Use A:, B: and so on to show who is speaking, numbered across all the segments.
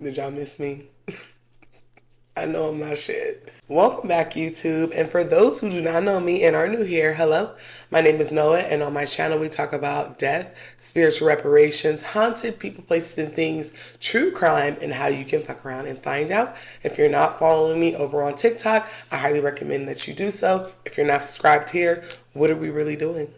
A: Did y'all miss me? I know I'm not shit. Welcome back, YouTube. And for those who do not know me and are new here, hello. My name is Noah, and on my channel, we talk about death, spiritual reparations, haunted people, places, and things, true crime, and how you can fuck around and find out. If you're not following me over on TikTok, I highly recommend that you do so. If you're not subscribed here, what are we really doing?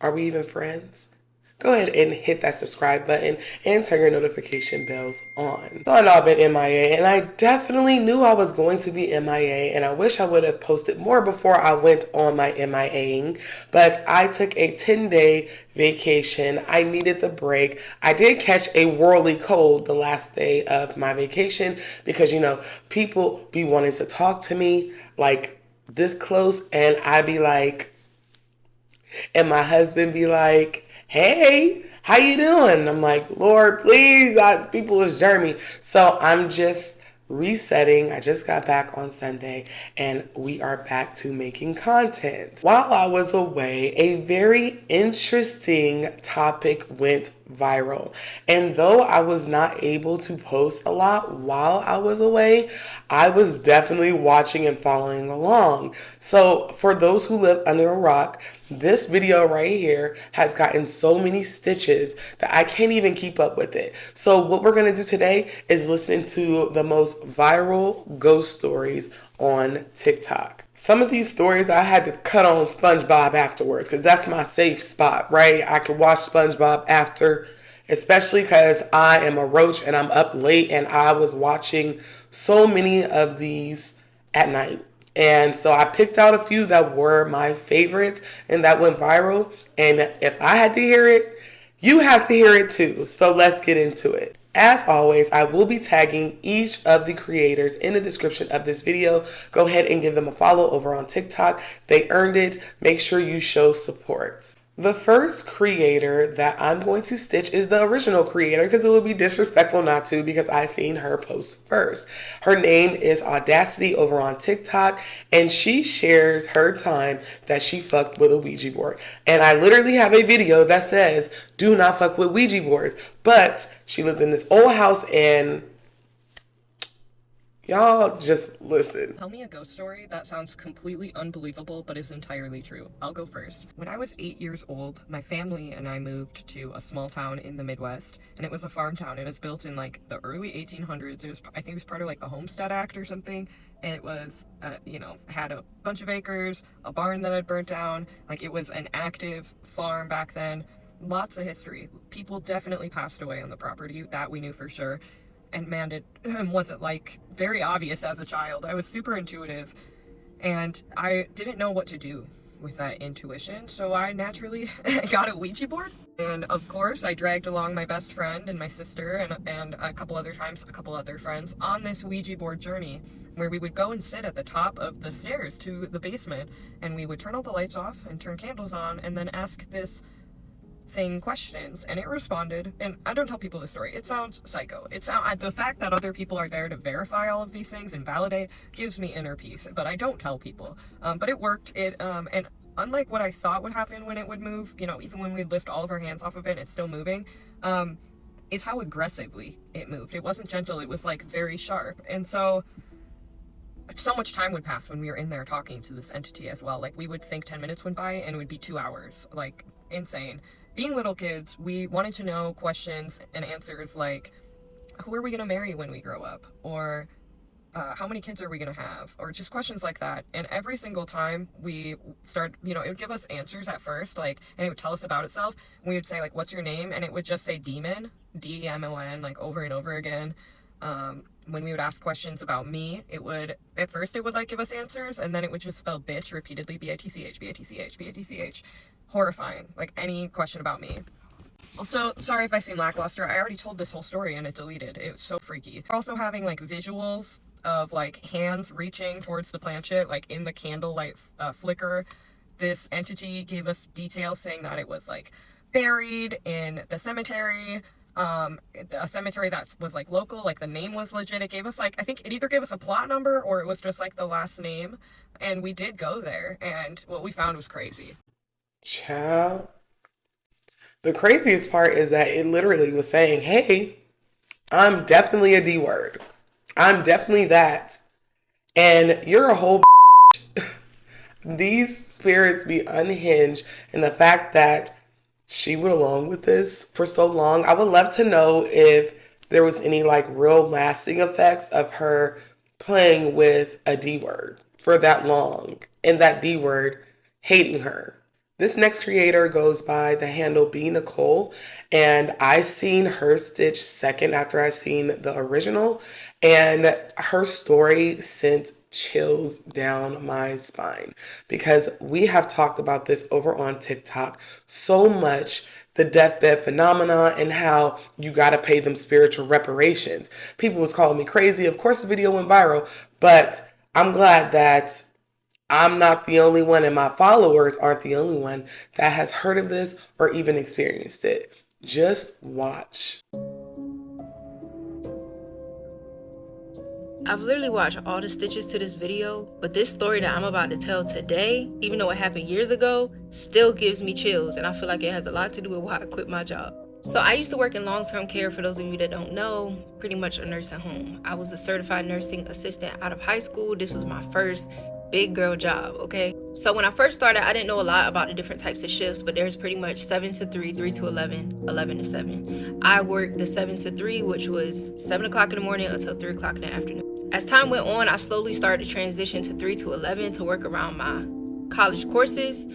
A: Are we even friends? Go ahead and hit that subscribe button and turn your notification bells on. So I know I've been MIA, and I definitely knew I was going to be MIA, and I wish I would have posted more before I went on my MIAing, but I took a 10-day vacation. I needed the break. I did catch a whirly cold the last day of my vacation because, people be wanting to talk to me like this close, and I'd be like, and my husband be like, "Hey, how you doing?" I'm like, "Lord, please, people is Jeremy." So I'm just resetting. I just got back on Sunday and we are back to making content. While I was away, a very interesting topic went viral. And though I was not able to post a lot while I was away, I was definitely watching and following along. So for those who live under a rock, this video right here has gotten so many stitches that I can't even keep up with it. So what we're going to do today is listen to the most viral ghost stories on TikTok. Some of these stories I had to cut on SpongeBob afterwards because that's my safe spot, right? I could watch SpongeBob after, especially because I am a roach and I'm up late and I was watching so many of these at night. And so I picked out a few that were my favorites and that went viral. And if I had to hear it, you have to hear it too. So let's get into it. As always, I will be tagging each of the creators in the description of this video. Go ahead and give them a follow over on TikTok. They earned it. Make sure you show support. The first creator that I'm going to stitch is the original creator because it would be disrespectful not to because I seen her post first. Her name is Audacity over on TikTok, and she shares her time that she fucked with a Ouija board. And I literally have a video that says, "Do not fuck with Ouija boards." But she lived in this old house and y'all just listen.
B: Tell me a ghost story that sounds completely unbelievable but is entirely true. I'll go first. When I was 8 years old, my family and I moved to a small town in the Midwest, and it was a farm town. It was built in like the early 1800s. I think it was part of like the Homestead Act or something. It was, had a bunch of acres, a barn that had burnt down. Like it was an active farm back then. Lots of history. People definitely passed away on the property, that we knew for sure. And man, it wasn't like very obvious as a child. I was super intuitive and I didn't know what to do with that intuition, so I naturally got a Ouija board. And of course I dragged along my best friend and my sister and a couple other friends on this Ouija board journey where we would go and sit at the top of the stairs to the basement, and we would turn all the lights off and turn candles on and then ask this thing questions, and it responded. And I don't tell people this story, it sounds psycho. The fact that other people are there to verify all of these things and validate gives me inner peace, but I don't tell people. But it worked. And unlike what I thought would happen when it would move, even when we lift all of our hands off of it, it's still moving. Is how aggressively it moved. It wasn't gentle, it was like very sharp. And so much time would pass when we were in there talking to this entity as well. Like we would think 10 minutes went by and it would be 2 hours. Like insane. Being little kids, we wanted to know questions and answers like, who are we going to marry when we grow up? Or how many kids are we going to have? Or just questions like that. And every single time we start, it would give us answers at first, like, and it would tell us about itself. We would say like, what's your name? And it would just say demon, D-E-M-O-N, like over and over again. When we would ask questions about me, at first it would like give us answers, and then it would just spell bitch repeatedly, B-I-T-C-H, B-I-T-C-H, B-I-T-C-H. Horrifying. Like any question about me. Also, sorry if I seem lackluster, I already told this whole story and it deleted. It was so freaky. Also having like visuals of like hands reaching towards the planchette, like in the candlelight flicker. This entity gave us details saying that it was like buried in the cemetery, a cemetery that was like local, like the name was legit. It gave us like, I think it either gave us a plot number or it was just like the last name, and we did go there, and what we found was crazy.
A: Child. The craziest part is that it literally was saying, "Hey, I'm definitely a D word. I'm definitely that. And you're a whole. These spirits be unhinged, and the fact that she went along with this for so long, I would love to know if there was any like real lasting effects of her playing with a D word for that long and that D word hating her. This next creator goes by the handle B Nicole, and I seen her stitch second after I seen the original, and her story sent chills down my spine because we have talked about this over on TikTok so much, the deathbed phenomena and how you got to pay them spiritual reparations. People was calling me crazy. Of course the video went viral, but I'm glad that I'm not the only one and my followers aren't the only one that has heard of this or even experienced it. Just watch.
C: I've literally watched all the stitches to this video, but this story that I'm about to tell today, even though it happened years ago, still gives me chills, and I feel like it has a lot to do with why I quit my job. So I used to work in long-term care, for those of you that don't know, pretty much a nursing home. I was a certified nursing assistant out of high school. This was my first big girl job, okay? So when I first started, I didn't know a lot about the different types of shifts, but there's pretty much 7 to 3, 3 to 11, 11 to 7. I worked the 7 to 3, which was 7 o'clock in the morning until 3 o'clock in the afternoon. As time went on, I slowly started to transition to 3 to 11 to work around my college courses.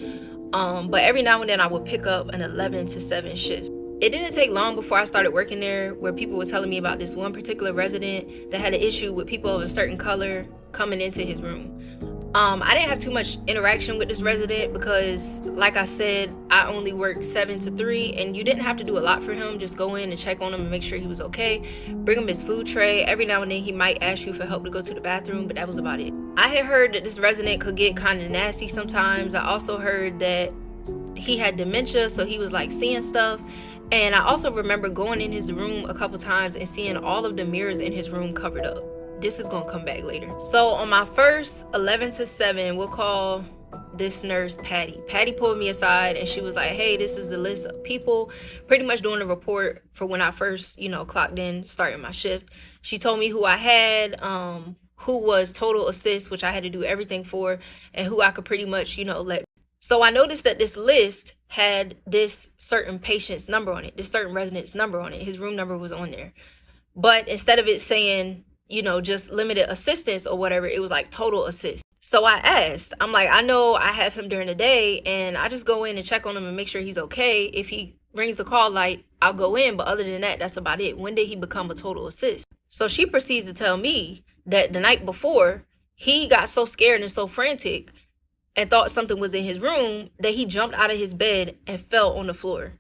C: But every now and then I would pick up an 11 to 7 shift. It didn't take long before I started working there where people were telling me about this one particular resident that had an issue with people of a certain color coming into his room. I didn't have too much interaction with this resident because, like I said, I only worked 7 to 3, and you didn't have to do a lot for him. Just go in and check on him and make sure he was okay. Bring him his food tray. Every now and then he might ask you for help to go to the bathroom, but that was about it. I had heard that this resident could get kind of nasty sometimes. I also heard that he had dementia, so he was like seeing stuff. And I also remember going in his room a couple times and seeing all of the mirrors in his room covered up. This is gonna come back later. So on my first 11 to 7, we'll call this nurse Patty. Patty pulled me aside and she was like, hey, this is the list of people pretty much doing the report for when I first, clocked in, starting my shift. She told me who I had, who was total assist, which I had to do everything for, and who I could pretty much, let. So I noticed that this list had this certain patient's number on it, this certain resident's number on it. His room number was on there. But instead of it saying, just limited assistance or whatever, it was like total assist. So I asked, I'm like, I know I have him during the day and I just go in and check on him and make sure he's okay. If he rings the call light, I'll go in. But other than that, that's about it. When did he become a total assist? So she proceeds to tell me that the night before, he got so scared and so frantic and thought something was in his room that he jumped out of his bed and fell on the floor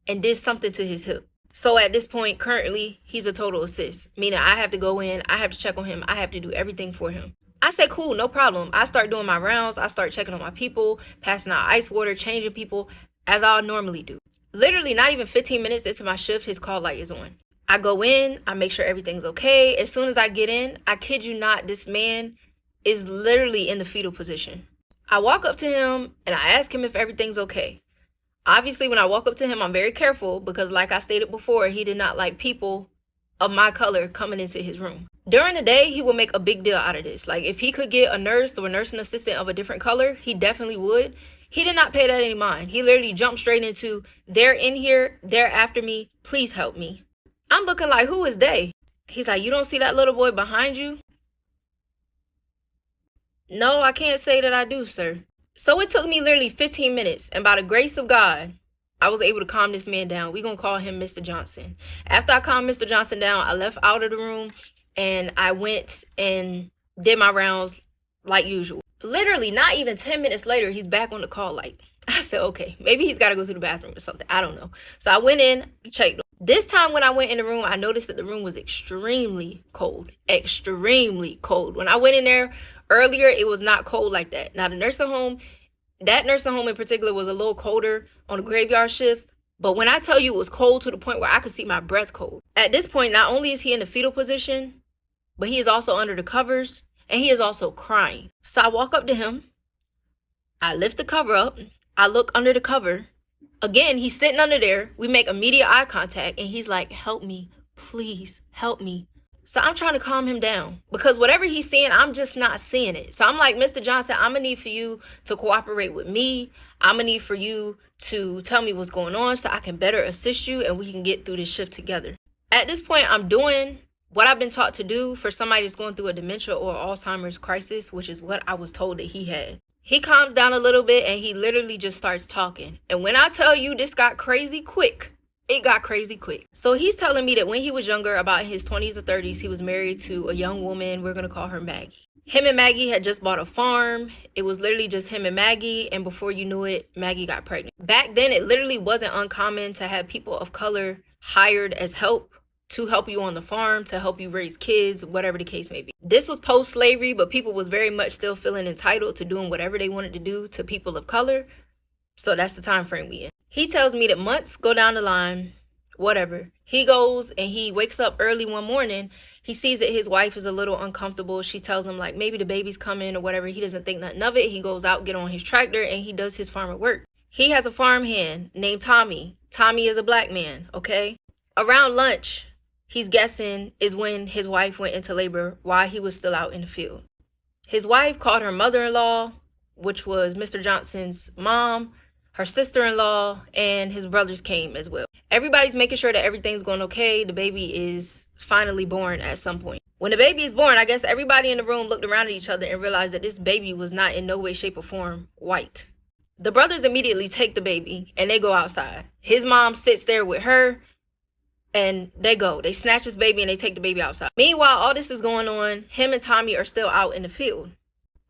C: and did something to his hip. So at this point, currently, he's a total assist, meaning I have to go in, I have to check on him, I have to do everything for him. I say, cool, no problem. I start doing my rounds, I start checking on my people, passing out ice water, changing people, as I normally do. Literally not even 15 minutes into my shift, his call light is on. I go in, I make sure everything's okay. As soon as I get in, I kid you not, this man is literally in the fetal position. I walk up to him and I ask him if everything's okay. Obviously, when I walk up to him, I'm very careful because, like I stated before, he did not like people of my color coming into his room. During the day, he would make a big deal out of this. Like, if he could get a nurse or a nursing assistant of a different color, he definitely would. He did not pay that any mind. He literally jumped straight into, they're in here, they're after me, please help me. I'm looking like, who is they? He's like, you don't see that little boy behind you? No, I can't say that I do, sir. So it took me literally 15 minutes, and by the grace of God, I was able to calm this man down. We're going to call him Mr. Johnson. After I calmed Mr. Johnson down, I left out of the room, and I went and did my rounds like usual. Literally, not even 10 minutes later, he's back on the call light. I said, okay, maybe he's got to go to the bathroom or something. I don't know. So I went in, checked. This time when I went in the room, I noticed that the room was extremely cold. Extremely cold. When I went in there earlier, it was not cold like that. Now, that nursing home in particular was a little colder on the graveyard shift. But when I tell you it was cold to the point where I could see my breath cold. At this point, not only is he in the fetal position, but he is also under the covers and he is also crying. So I walk up to him. I lift the cover up. I look under the cover. Again, he's sitting under there. We make immediate eye contact and he's like, help me, please help me. So I'm trying to calm him down because whatever he's seeing, I'm just not seeing it. So I'm like, Mr. Johnson, I'm gonna need for you to cooperate with me. I'm gonna need for you to tell me what's going on so I can better assist you and we can get through this shift together. At this point, I'm doing what I've been taught to do for somebody that's going through a dementia or Alzheimer's crisis, which is what I was told that he had. He calms down a little bit and he literally just starts talking. And when I tell you this got crazy quick, it got crazy quick. So he's telling me that when he was younger, about in his 20s or 30s, he was married to a young woman. We're going to call her Maggie. Him and Maggie had just bought a farm. It was literally just him and Maggie. And before you knew it, Maggie got pregnant. Back then, it literally wasn't uncommon to have people of color hired as help to help you on the farm, to help you raise kids, whatever the case may be. This was post-slavery, but people was very much still feeling entitled to doing whatever they wanted to do to people of color. So that's the time frame we in. He tells me that months go down the line, whatever. He goes and he wakes up early one morning. He sees that his wife is a little uncomfortable. She tells him like maybe the baby's coming or whatever. He doesn't think nothing of it. He goes out, get on his tractor, and he does his farmer work. He has a farmhand named Tommy. Tommy is a black man, okay? Around lunch, he's guessing is when his wife went into labor while he was still out in the field. His wife called her mother-in-law, which was Mr. Johnson's mom, her sister-in-law, and his brothers came as well. Everybody's making sure that everything's going okay. The baby is finally born at some point. When the baby is born, I guess everybody in the room looked around at each other and realized that this baby was not in no way, shape, or form white. The brothers immediately take the baby and they go outside. His mom sits there with her and they go. They snatch this baby and they take the baby outside. Meanwhile, all this is going on. Him and Tommy are still out in the field.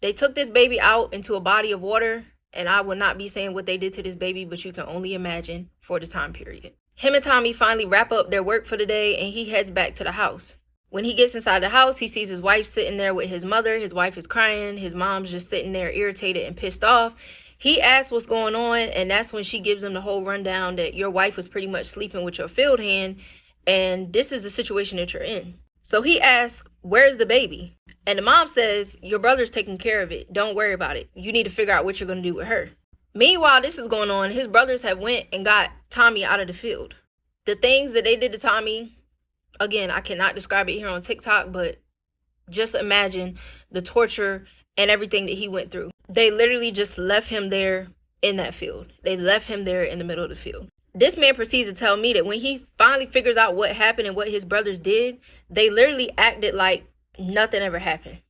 C: They took this baby out into a body of water. And I will not be saying what they did to this baby, but you can only imagine for the time period. Him and Tommy finally wrap up their work for the day and he heads back to the house. When he gets inside the house, he sees his wife sitting there with his mother. His wife is crying. His mom's just sitting there irritated and pissed off. He asks what's going on, and that's when she gives him the whole rundown that your wife was pretty much sleeping with your field hand, and this is the situation that you're in. So he asks, where's the baby? And the mom says, your brother's taking care of it. Don't worry about it. You need to figure out what you're going to do with her. Meanwhile, this is going on. His brothers have went and got Tommy out of the field. The things that they did to Tommy, again, I cannot describe it here on TikTok, but just imagine the torture and everything that he went through. They literally just left him there in that field. They left him there in the middle of the field. This man proceeds to tell me that when he finally figures out what happened and what his brothers did, they literally acted like nothing ever happened.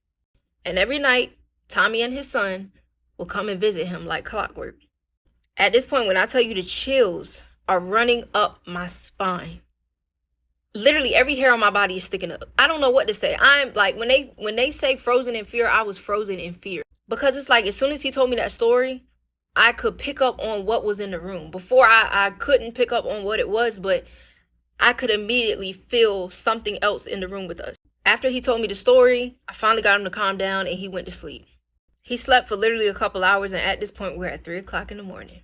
C: And every night, Tommy and his son will come and visit him like clockwork. At this point, when I tell you the chills are running up my spine, literally every hair on my body is sticking up. I don't know what to say. I'm like, when they say frozen in fear, I was frozen in fear. Because it's like, as soon as he told me that story, I could pick up on what was in the room. Before, I couldn't pick up on what it was, but I could immediately feel something else in the room with us. After he told me the story, I finally got him to calm down and he went to sleep. He slept for literally a couple hours, and at this point, we're at 3 o'clock in the morning.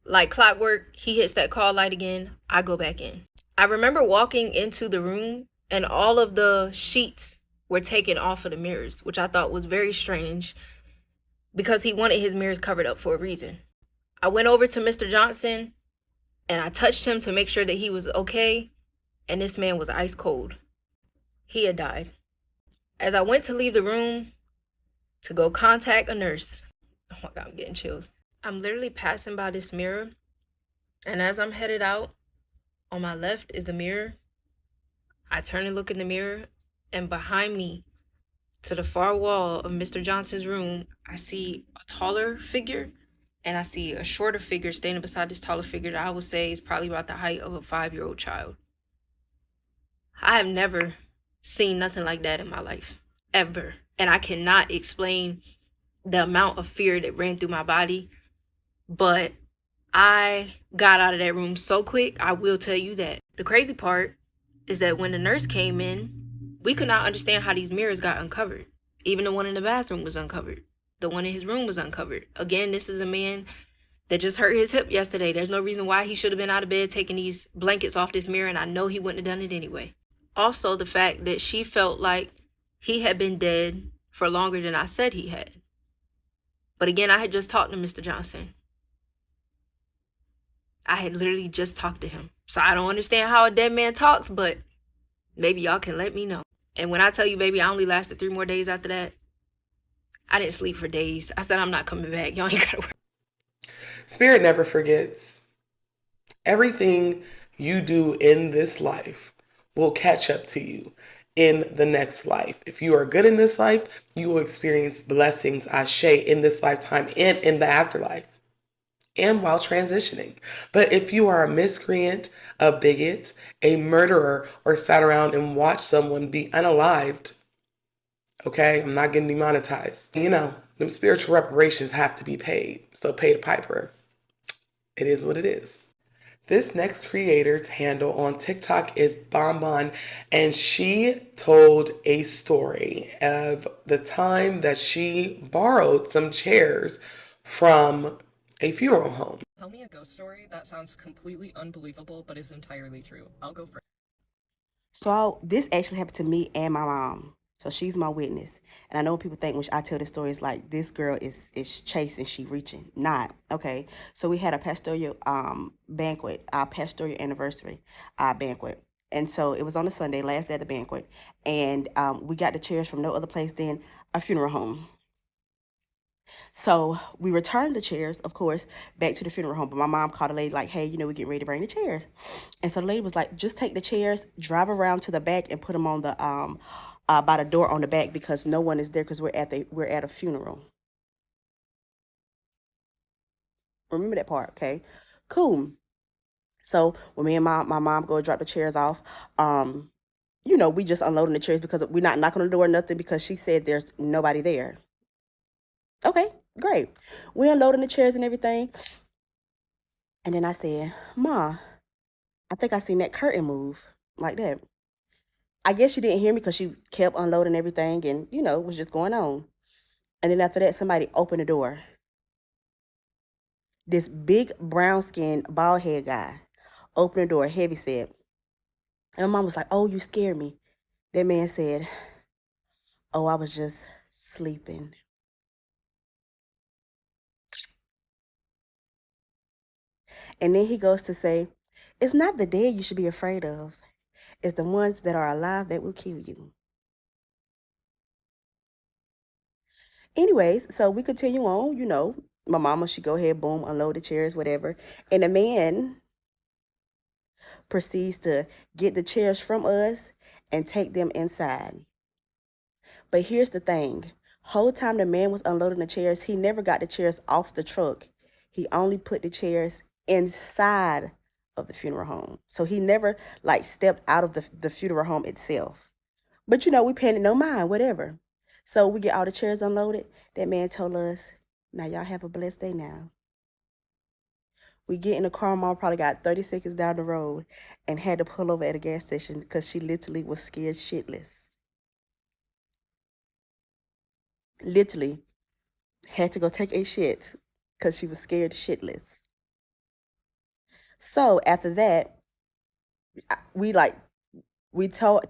C: Like clockwork, he hits that call light again. I go back in. I remember walking into the room and all of the sheets were taken off of the mirrors, which I thought was very strange because he wanted his mirrors covered up for a reason. I went over to Mr. Johnson and I touched him to make sure that he was okay, and this man was ice cold. He had died. As I went to leave the room to go contact a nurse, oh my God, I'm getting chills. I'm literally passing by this mirror, and as I'm headed out, on my left is the mirror. I turn and look in the mirror, and behind me, to the far wall of Mr. Johnson's room, I see a taller figure, and I see a shorter figure standing beside this taller figure that I would say is probably about the height of a 5-year-old child. I have never seen nothing like that in my life, ever. And I cannot explain the amount of fear that ran through my body, but I got out of that room so quick, I will tell you that. The crazy part is that when the nurse came in, we could not understand how these mirrors got uncovered. Even the one in the bathroom was uncovered. The one in his room was uncovered. Again, this is a man that just hurt his hip yesterday. There's no reason why he should have been out of bed taking these blankets off this mirror, and I know he wouldn't have done it anyway. Also, the fact that she felt like he had been dead for longer than I said he had. But again, I had just talked to Mr. Johnson. I had literally just talked to him. So I don't understand how a dead man talks, but Maybe y'all can let me know. And when I tell you, baby, I only lasted 3 more days after that. I didn't sleep for days. I said, I'm not coming back. Y'all ain't gotta worry.
A: Spirit never forgets. Everything you do in this life will catch up to you in the next life. If you are good in this life, you will experience blessings, ashe, in this lifetime and in the afterlife, and while transitioning. But if you are a miscreant, a bigot, a murderer, or sat around and watched someone be unalived, okay, I'm not getting demonetized. You know, them spiritual reparations have to be paid. So pay the piper. It is what it is. This next creator's handle on TikTok is Bonbon, and she told a story of the time that she borrowed some chairs from a funeral home.
B: Tell me a ghost story that sounds completely unbelievable but is entirely true. I'll go first.
D: So this actually happened to me and my mom. So she's my witness. And I know people think when I tell the story, it's like this girl is chasing, she reaching. Not. Okay. So we had a pastoral banquet, our pastoral anniversary banquet. And so it was on a Sunday, last day of the banquet. And we got the chairs from no other place than a funeral home. So we returned the chairs, of course, back to the funeral home. But my mom called the lady like, hey, we're getting ready to bring the chairs. And so the lady was like, just take the chairs, drive around to the back and put them on the by the door on the back because no one is there because we're at a funeral. Remember that part, okay? Cool. So when me and my mom go drop the chairs off, we just unloading the chairs because we're not knocking on the door or nothing because she said there's nobody there. Okay, great. We unloading the chairs and everything. And then I said, Ma, I think I seen that curtain move like that. I guess she didn't hear me because she kept unloading everything and, was just going on. And then after that, somebody opened the door. This big brown skinned bald head guy opened the door, heavy set. And my mom was like, oh, you scared me. That man said, oh, I was just sleeping. And then he goes to say, it's not the dead you should be afraid of. It's the ones that are alive that will kill you. Anyways, so we continue on, my mama, she go ahead, boom, unload the chairs, whatever. And the man proceeds to get the chairs from us and take them inside. But here's the thing. Whole time the man was unloading the chairs, he never got the chairs off the truck. He only put the chairs inside of the funeral home. So he never stepped out of the funeral home itself. But we panicked, no mind, whatever. So we get all the chairs unloaded. That man told us, now y'all have a blessed day now. We get in the car, mom probably got 30 seconds down the road and had to pull over at a gas station because she literally was scared shitless. Literally had to go take a shit because she was scared shitless. So after that, we tell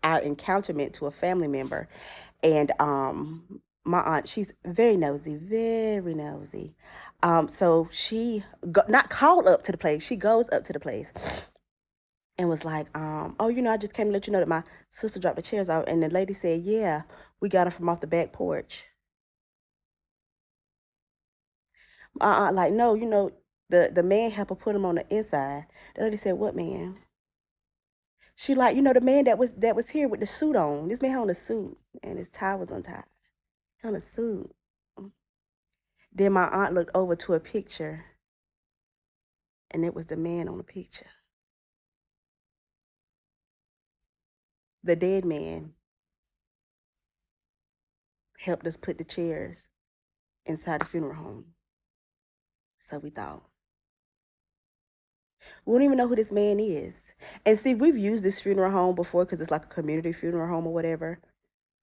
D: our encounterment to a family member, and my aunt, she's very nosy, very nosy. So she not called up to the place. She goes up to the place and was like, oh, I just came to let you know that my sister dropped the chairs out. And the lady said, yeah, we got her from off the back porch. My aunt like, no, the man helped her put him on the inside. The lady said, what man? She like, the man that was here with the suit on. This man had on a suit and his tie was untied. He on a suit. Then my aunt looked over to a picture and it was the man on the picture. The dead man helped us put the chairs inside the funeral home. So we thought. We don't even know who this man is. And see, we've used this funeral home before because it's like a community funeral home or whatever.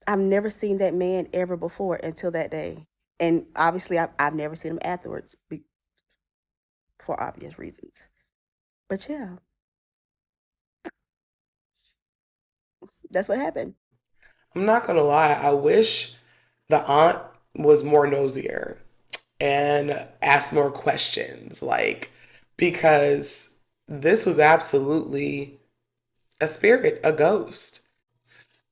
D: I've never seen that man ever before until that day. And obviously, I've never seen him afterwards for obvious reasons. But yeah, that's what happened.
A: I'm not gonna lie, I wish the aunt was more nosier and asked more questions, because this was absolutely a spirit, a ghost.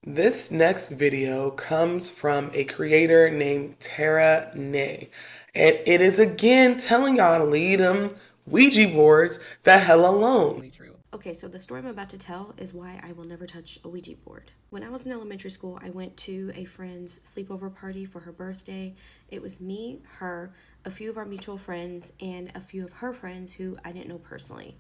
A: This next video comes from a creator named Tara Nay, and it is again telling y'all to leave them Ouija boards the hell alone.
B: True.
E: Okay, so the story I'm about to tell is why I will never touch a Ouija board. When I was in elementary school, I went to a friend's sleepover party for her birthday. It was me, her, a few of our mutual friends, and a few of her friends who I didn't know personally.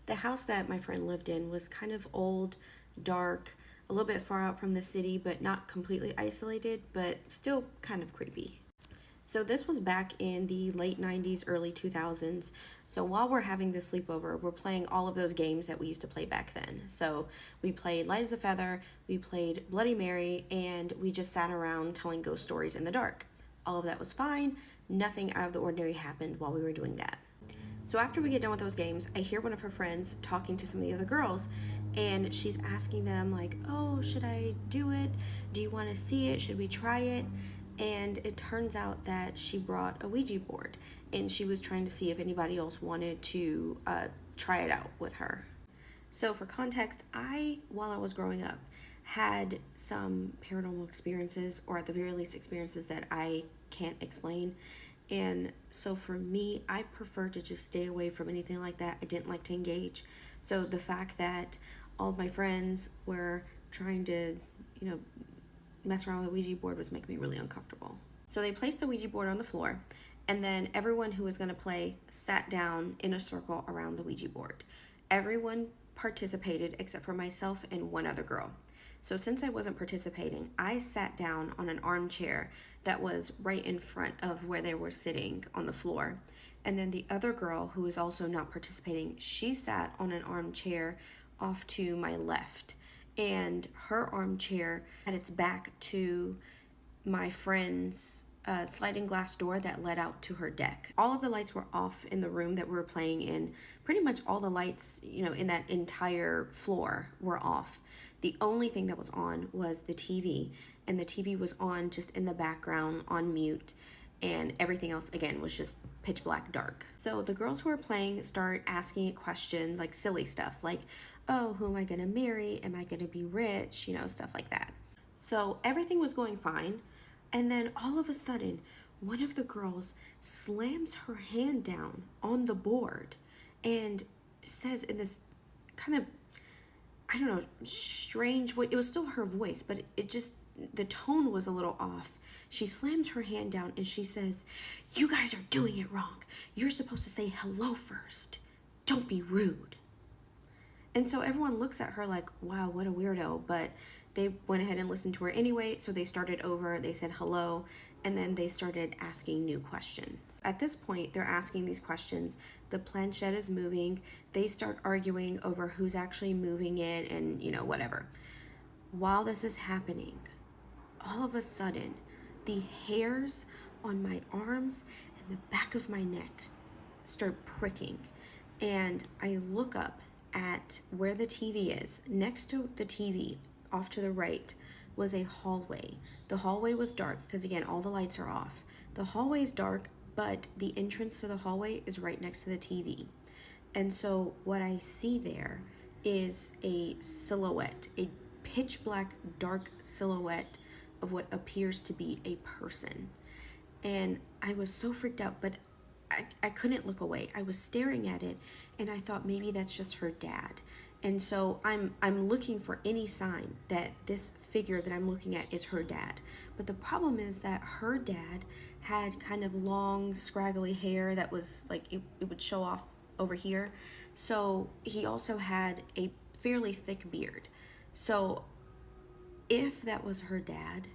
E: The house that my friend lived in was kind of old, dark, a little bit far out from the city, but not completely isolated, but still kind of creepy. So this was back in the late 90s, early 2000s. So while we're having this sleepover, we're playing all of those games that we used to play back then. So we played Light as a Feather, we played Bloody Mary, and we just sat around telling ghost stories in the dark. All of that was fine. Nothing out of the ordinary happened while we were doing that. So after we get done with those games, I hear one of her friends talking to some of the other girls, and she's asking them like, oh, should I do it? Do you want to see it? Should we try it? And it turns out that she brought a Ouija board, and she was trying to see if anybody else wanted to try it out with her. So for context, while I was growing up, had some paranormal experiences, or at the very least experiences that I can't explain. And so for me, I prefer to just stay away from anything like that. I didn't like to engage. So the fact that all of my friends were trying to, mess around with a Ouija board was making me really uncomfortable. So they placed the Ouija board on the floor, and then everyone who was going to play sat down in a circle around the Ouija board. Everyone participated except for myself and one other girl. So since I wasn't participating, I sat down on an armchair that was right in front of where they were sitting on the floor. And then the other girl, who was also not participating, she sat on an armchair off to my left. And her armchair had its back to my friend's sliding glass door that led out to her deck. All of the lights were off in the room that we were playing in. Pretty much all the lights, in that entire floor were off. The only thing that was on was the TV, and the TV was on just in the background on mute, and everything else again was just pitch black dark. So the girls who were playing start asking it questions, like silly stuff, like, oh, who am I gonna marry? Am I gonna be rich? Stuff like that. So everything was going fine, and then all of a sudden, one of the girls slams her hand down on the board and says in this kind of, I don't know, strange voice. It was still her voice, but the tone was a little off. She slams her hand down and she says, you guys are doing it wrong. You're supposed to say hello first. Don't be rude. And so everyone looks at her like, wow, what a weirdo. But they went ahead and listened to her anyway. So they started over, they said hello, and then they started asking new questions. At this point, they're asking these questions. The planchette is moving. They start arguing over who's actually moving it and, whatever. While this is happening, all of a sudden, the hairs on my arms and the back of my neck start pricking. And I look up at where the TV is. Next to the TV, off to the right, was a hallway. The hallway was dark because, again, all the lights are off. The hallway is dark, but the entrance to the hallway is right next to the TV. And so what I see there is a silhouette, a pitch black, dark silhouette of what appears to be a person. And I was so freaked out, but I couldn't look away. I was staring at it, and I thought maybe that's just her dad. And so I'm looking for any sign that this figure that I'm looking at is her dad. But the problem is that her dad had kind of long, scraggly hair that was like, it would show off over here. So he also had a fairly thick beard. So if that was her dad,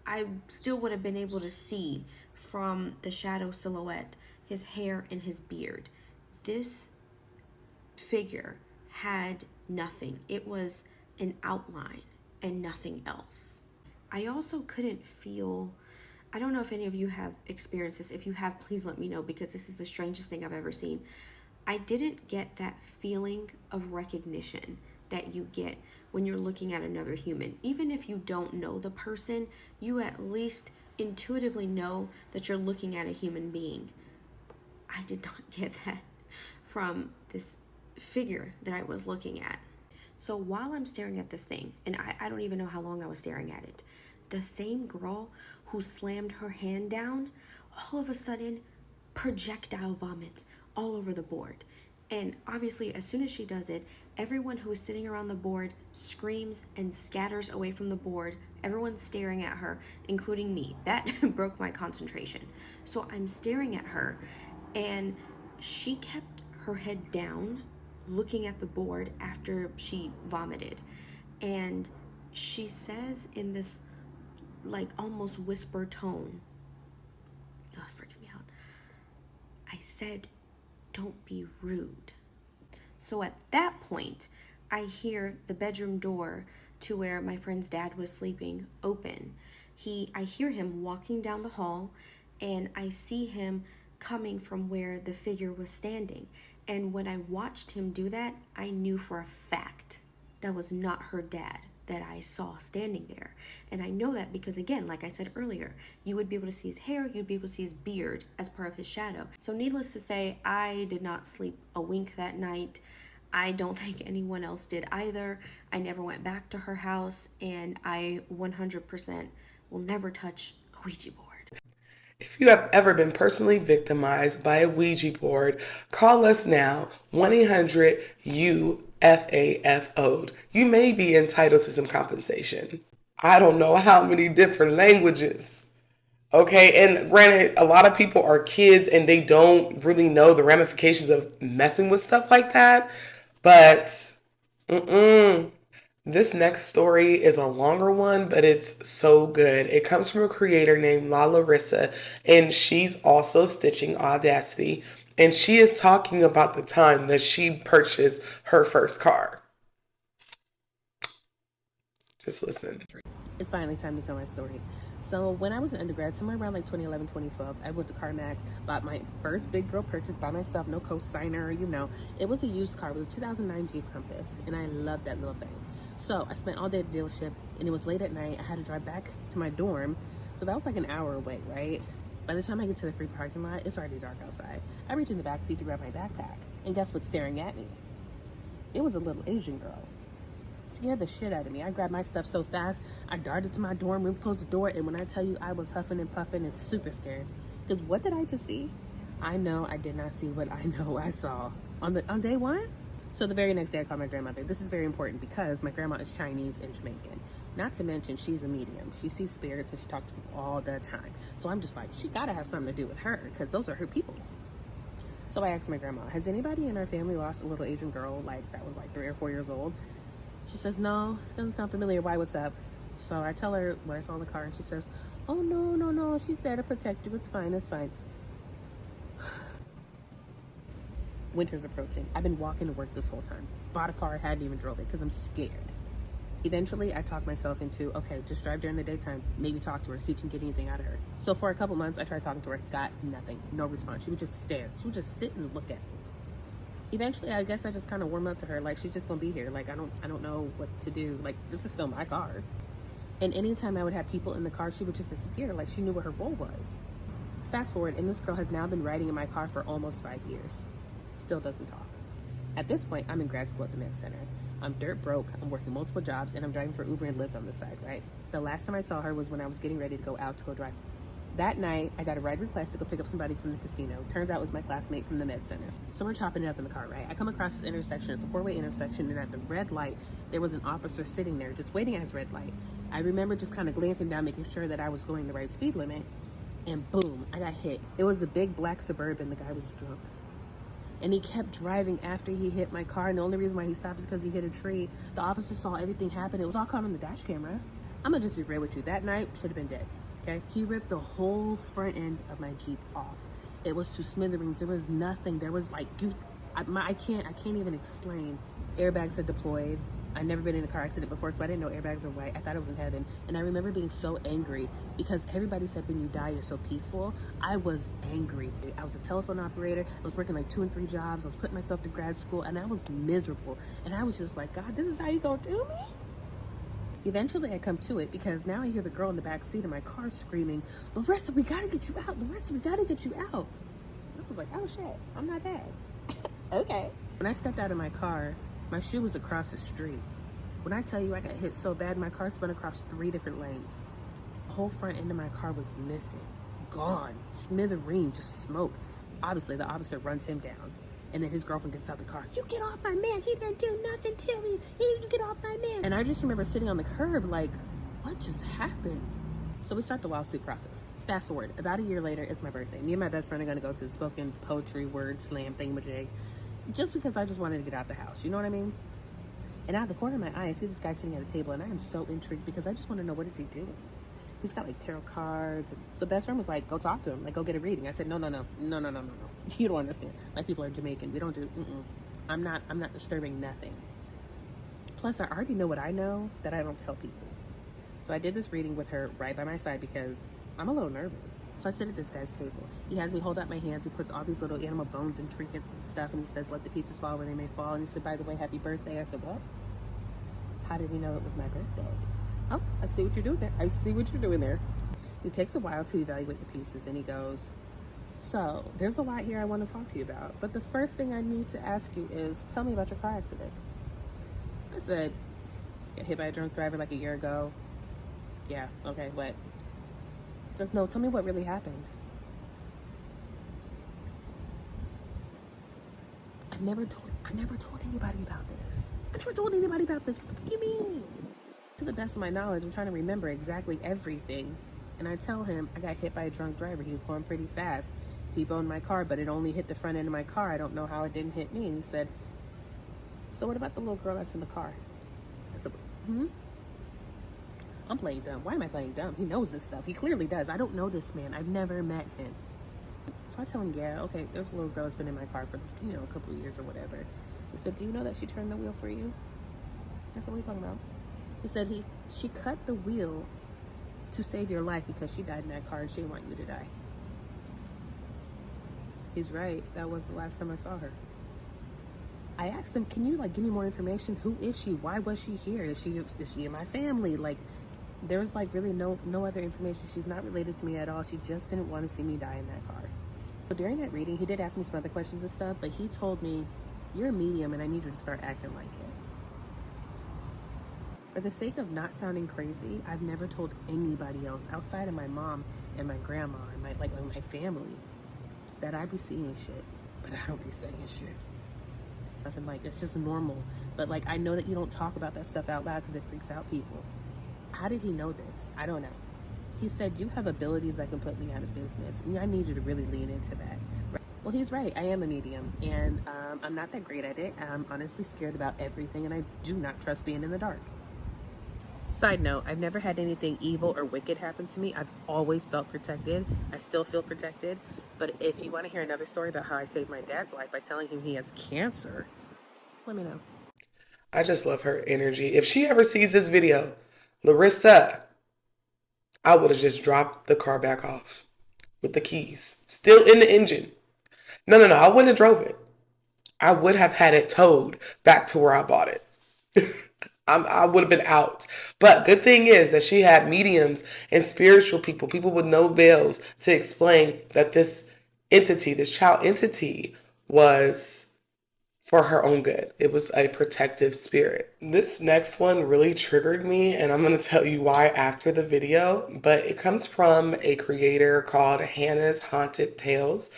E: I still would have been able to see from the shadow silhouette his hair and his beard. This figure had nothing. It was an outline and nothing else. I also couldn't feel, I don't know if any of you have experienced this. If you have, please let me know, because this is the strangest thing I've ever seen. I didn't get that feeling of recognition that you get when you're looking at another human. Even if you don't know the person, you at least intuitively know that you're looking at a human being. I did not get that from this figure that I was looking at. So while I'm staring at this thing, and I don't even know how long I was staring at it, the same girl who slammed her hand down, all of a sudden, projectile vomits all over the board. And obviously, as soon as she does it, everyone who is sitting around the board screams and scatters away from the board. Everyone's staring at her, including me. That broke my concentration. So I'm staring at her, and she kept her head down, looking at the board after she vomited. And she says in this, like, almost whisper tone, oh, it freaks me out. I said, don't be rude. So at that point, I hear the bedroom door to where my friend's dad was sleeping open. I hear him walking down the hall, and I see him coming from where the figure was standing. And when I watched him do that, I knew for a fact that was not her dad that I saw standing there. And I know that because, again, like I said earlier, you would be able to see his hair, you'd be able to see his beard as part of his shadow. So needless to say, I did not sleep a wink that night. I don't think anyone else did either. I never went back to her house, and I 100% will never touch a Ouija board.
A: If you have ever been personally victimized by a Ouija board, call us now, 1-800-UFAFO'd. You may be entitled to some compensation. I don't know how many different languages. Okay, and granted, a lot of people are kids and they don't really know the ramifications of messing with stuff like that. But, this next story is a longer one, but it's so good. It comes from a creator named La Larissa, and she's also stitching Audacity. And she is talking about the time that she purchased her first car. Just listen.
F: It's finally time to tell my story. So when I was an undergrad, somewhere around like 2011, 2012, I went to CarMax, bought my first big girl purchase by myself, no co-signer, you know. It was a used car. It was a 2009 Jeep Compass, and I loved that little thing. So I spent all day at the dealership, and it was late at night. I had to drive back to my dorm, so that was like an hour away, right? By the time I get to the free parking lot, it's already dark outside. I reach in the back seat to grab my backpack, and guess what's staring at me? It was a little Asian girl. Scared the shit out of me. I grabbed my stuff so fast, I darted to my dorm room, closed the door, and when I tell you I was huffing and puffing and super scared, because what did I just see? I know I did not see what I know I saw on day one. So the very next day I called my grandmother. This is very important because my grandma is Chinese and Jamaican. Not to mention she's a medium. She sees spirits and she talks to people all the time. So I'm just like, she gotta have something to do with her because those are her people. So I asked my grandma, has anybody in our family lost a little Asian girl like that was like 3 or 4 years old? She says, no, doesn't sound familiar. Why, what's up? So I tell her what I saw in the car, and she says, oh, no, she's there to protect you. It's fine. Winter's approaching. I've been walking to work this whole time. Bought a car, hadn't even drove it because I'm scared. Eventually, I talked myself into, okay, just drive during the daytime, maybe talk to her, see if you can get anything out of her. So for a couple months, I tried talking to her, got nothing, no response. She would just stare. She would just sit and look at me. Eventually, I guess I just kind of warmed up to her, like she's just gonna be here. Like I don't know what to do. Like this is still my car. And anytime I would have people in the car, she would just disappear. Like she knew what her role was. Fast forward, and this girl has now been riding in my car for almost 5 years. Still doesn't talk. At this point, I'm in grad school at the Med Center. I'm dirt broke. I'm working multiple jobs, and I'm driving for Uber and Lyft on the side. Right. The last time I saw her was when I was getting ready to go out to go drive. That night, I got a ride request to go pick up somebody from the casino. Turns out it was my classmate from the Med Center. So we're chopping it up in the car, right? I come across this intersection. It's a 4-way intersection, and at the red light, there was an officer sitting there just waiting at his red light. I remember just kind of glancing down, making sure that I was going the right speed limit, and boom, I got hit. It was a big black Suburban. The guy was drunk. And he kept driving after he hit my car, and the only reason why he stopped is because he hit a tree. The officer saw everything happen. It was all caught on the dash camera. I'm gonna just be real with you. That night, should have been dead. Okay. He ripped the whole front end of my Jeep off. It was to smithereens. There was nothing. There was like I can't even explain. Airbags had deployed. I'd never been in a car accident before, so I didn't know airbags were white. I thought I was in heaven. And I remember being so angry because everybody said when you die, you're so peaceful. I was angry. I was a telephone operator. I was working like 2 and 3 jobs. I was putting myself to grad school, and I was miserable. And I was just like, God, this is how you gonna do me? Eventually, I come to it because now I hear the girl in the back seat of my car screaming, Larissa, we gotta get you out. Larissa, we gotta get you out. And I was like, oh shit, I'm not dead. Okay. When I stepped out of my car, My shoe was across the street. When I tell you I got hit so bad, my car spun across 3 different lanes. The whole front end of my car was missing. Gone. Smithereen, just smoke. Obviously, the officer runs him down. And then his girlfriend gets out the car. You get off my man. He didn't do nothing to me. You get off my man. And I just remember sitting on the curb like, what just happened? So we start the lawsuit process. Fast forward, about a year later, it's my birthday. Me and my best friend are going to go to the spoken poetry word slam thingamajig. Just because I just wanted to get out the house. You know what I mean? And out of the corner of my eye, I see this guy sitting at a table. And I am so intrigued because I just want to know, what is he doing? He's got like tarot cards. So best friend was like, go talk to him. Like, go get a reading. I said, no. You don't understand. My people are Jamaican. We don't do, I'm not disturbing nothing. Plus, I already know what I know that I don't tell people. So I did this reading with her right by my side because I'm a little nervous. So I sit at this guy's table. He has me hold out my hands. He puts all these little animal bones and trinkets and stuff. And he says, let the pieces fall where they may fall. And he said, by the way, happy birthday. I said, what? How did he know it was my birthday? Oh, I see what you're doing there. I see what you're doing there. It takes a while to evaluate the pieces. And he goes, so there's a lot here I want to talk to you about. But the first thing I need to ask you is, tell me about your car accident. I said, got hit by a drunk driver like a year ago. Yeah, okay, what? He says, no, tell me what really happened. I never told anybody about this. I never told anybody about this. What do you mean? To the best of my knowledge, I'm trying to remember exactly everything. And I tell him I got hit by a drunk driver. He was going pretty fast. T-boned my car, but it only hit the front end of my car. I don't know how it didn't hit me. And he said, so what about the little girl that's in the car? I said, I'm playing dumb. Why am I playing dumb? He knows this stuff. He clearly does. I don't know this man. I've never met him. So I tell him, yeah, okay, there's a little girl that's been in my car for, a couple of years or whatever. He said, do you know that she turned the wheel for you? I said, what are you talking about? He said she cut the wheel to save your life because she died in that car and she didn't want you to die. He's right. That was the last time I saw her. I asked him, can you give me more information? Who is she? Why was she here? Is she in my family? There was really no other information. She's not related to me at all. She just didn't want to see me die in that car. So during that reading, he did ask me some other questions and stuff, but he told me, you're a medium and I need you to start acting like it. For the sake of not sounding crazy, I've never told anybody else outside of my mom and my grandma and my family that I be seeing shit, but I don't be saying shit. Nothing it's just normal. But I know that you don't talk about that stuff out loud because it freaks out people. How did he know this? I don't know. He said, you have abilities that can put me out of business, and I need you to really lean into that. Well, he's right. I am a medium, and I'm not that great at it. I'm honestly scared about everything, and I do not trust being in the dark. Side note, I've never had anything evil or wicked happen to me. I've always felt protected. I still feel protected. But if you want to hear another story about how I saved my dad's life by telling him he has cancer, let me know.
A: I just love her energy. If she ever sees this video, Larissa, I would have just dropped the car back off with the keys still in the engine. No, I wouldn't have drove it. I would have had it towed back to where I bought it. I would have been out. But good thing is that she had mediums and spiritual people with no veils to explain that this entity, this child entity, was for her own good. It was a protective spirit. This next one really triggered me, and I'm going to tell you why after the video, but it comes from a creator called Hannah's Haunted Tales,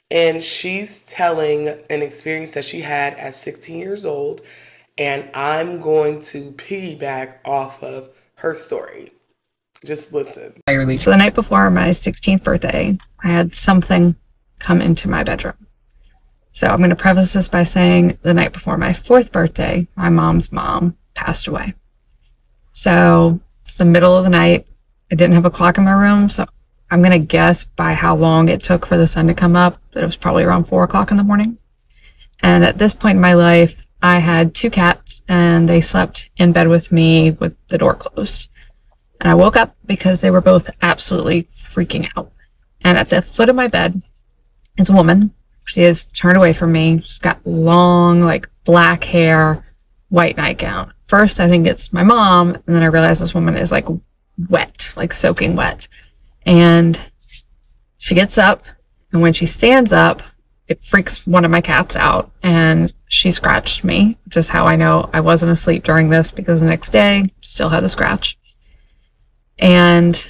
A: and she's telling an experience that she had at 16 years old, and I'm going to piggyback off of her story. Just listen.
G: So the night before my 16th birthday, I had something come into my bedroom. So I'm going to preface this by saying the night before my 4th birthday, my mom's mom passed away. So it's the middle of the night. I didn't have a clock in my room, so I'm going to guess by how long it took for the sun to come up that it was probably around 4 o'clock in the morning. And at this point in my life, I had 2 cats, and they slept in bed with me with the door closed. And I woke up because they were both absolutely freaking out. And at the foot of my bed is a woman. She is turned away from me. She's got long, black hair, white nightgown. First, I think it's my mom, and then I realize this woman is wet, soaking wet. And she gets up, and when she stands up, it freaks one of my cats out, and she scratched me, which is how I know I wasn't asleep during this, because the next day still had a scratch. And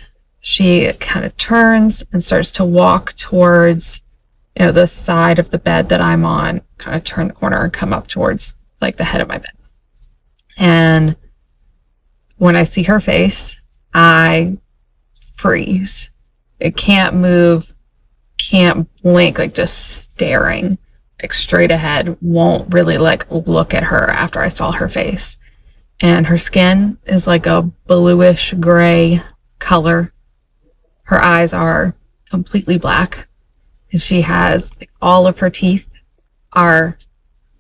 G: she kind of turns and starts to walk towards, the side of the bed that I'm on, kind of turn the corner and come up towards like the head of my bed. And when I see her face, I freeze. It can't move, can't blink, like just staring like straight ahead. Won't really like look at her after I saw her face. And her skin is like a bluish gray color. Her eyes are completely black. And she has like, all of her teeth are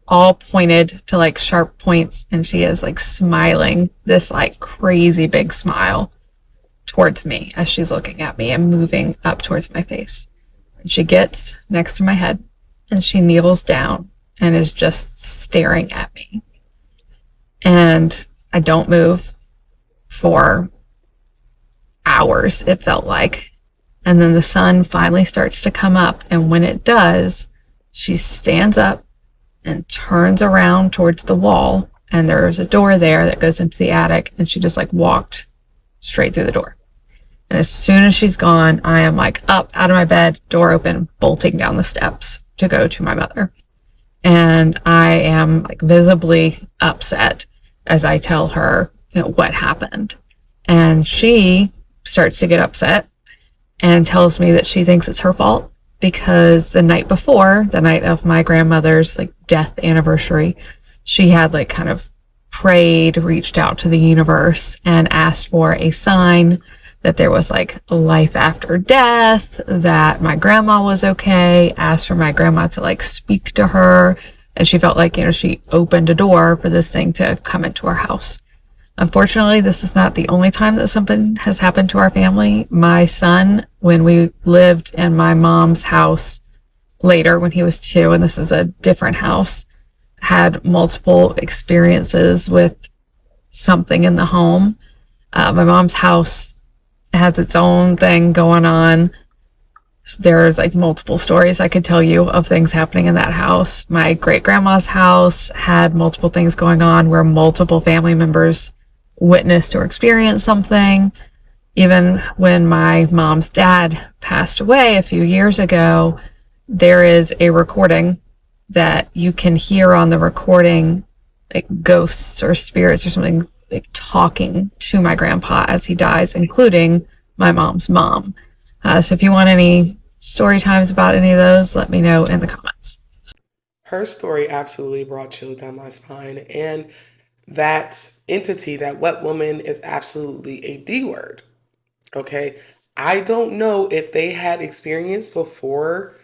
G: all pointed to like sharp points, and she is like smiling this like crazy big smile towards me as she's looking at me and moving up towards my face. And she gets next to my head and she kneels down and is just staring at me. And I don't move for hours, it felt like. And then the sun finally starts to come up, and when it does, she stands up and turns around towards the wall, and there's a door there that goes into the attic, and she just like walked straight through the door. And as soon as she's gone, I am like up out of my bed, door open, bolting down the steps to go to my mother. And I am like visibly upset as I tell her what happened. And she starts to get upset and tells me that she thinks it's her fault because the night before, the night of my grandmother's like death anniversary, she had like kind of prayed, reached out to the universe and asked for a sign that there was like life after death, that my grandma was okay, asked for my grandma to like speak to her. And she felt like, she opened a door for this thing to come into our house. Unfortunately, this is not the only time that something has happened to our family. My son, when we lived in my mom's house later when he was 2, and this is a different house, had multiple experiences with something in the home. My mom's house has its own thing going on. There's like multiple stories I could tell you of things happening in that house. My great grandma's house had multiple things going on where multiple family members witnessed or experienced something. Even when my mom's dad passed away a few years ago, there is a recording that you can hear on the recording, like ghosts or spirits or something like talking to my grandpa as he dies, including my mom's mom. So if you want any story times about any of those, let me know in the comments.
A: Her story absolutely brought chills down my spine, and that entity, that wet woman, is absolutely a D word. Okay, I don't know if they had experience before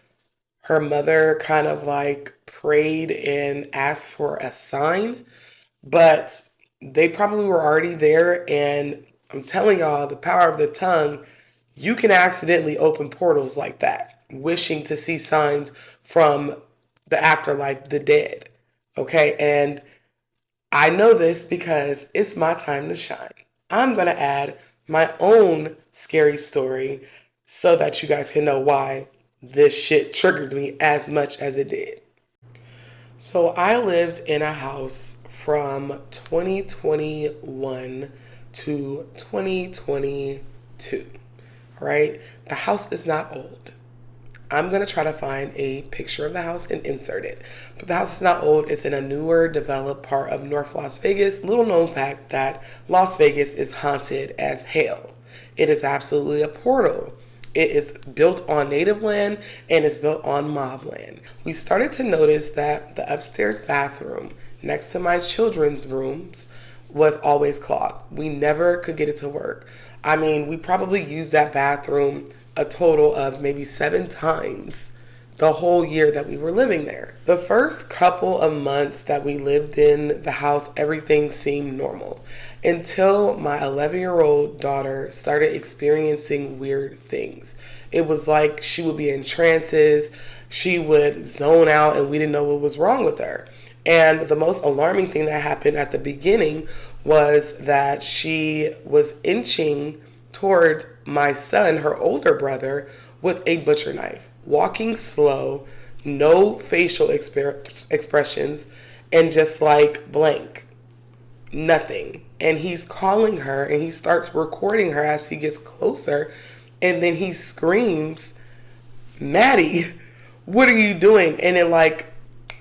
A: her mother kind of like prayed and asked for a sign, but they probably were already there. And I'm telling y'all, the power of the tongue, you can accidentally open portals like that, wishing to see signs from the afterlife, the dead. Okay, and I know this because it's my time to shine. I'm going to add my own scary story so that you guys can know why this shit triggered me as much as it did. So I lived in a house from 2021 to 2022, right? The house is not old. I'm going to try to find a picture of the house and insert it. But the house is not old. It's in a newer developed part of North Las Vegas. Little known fact that Las Vegas is haunted as hell. It is absolutely a portal. It is built on native land and it's built on mob land. We started to notice that the upstairs bathroom next to my children's rooms was always clogged. We never could get it to work. I mean, we probably used that bathroom a total of maybe 7 times the whole year that we were living there. The first couple of months that we lived in the house, everything seemed normal until my 11-year-old daughter started experiencing weird things. It was like she would be in trances, she would zone out, and we didn't know what was wrong with her. And the most alarming thing that happened at the beginning was that she was inching towards my son, her older brother, with a butcher knife, walking slow, no facial expressions, and just like blank, nothing. And he's calling her and he starts recording her as he gets closer. And then he screams, Maddie, what are you doing? And it like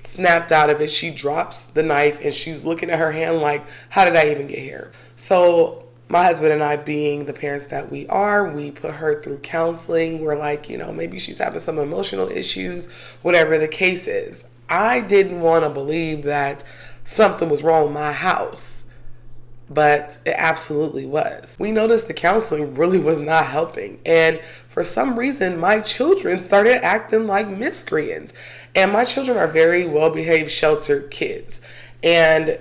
A: snapped out of it. She drops the knife and she's looking at her hand like, how did I even get here? So my husband and I, being the parents that we are, we put her through counseling. We're like, maybe she's having some emotional issues, whatever the case is. I didn't want to believe that something was wrong with my house, but it absolutely was. We noticed the counseling really was not helping. And for some reason, my children started acting like miscreants. And my children are very well-behaved, sheltered kids. And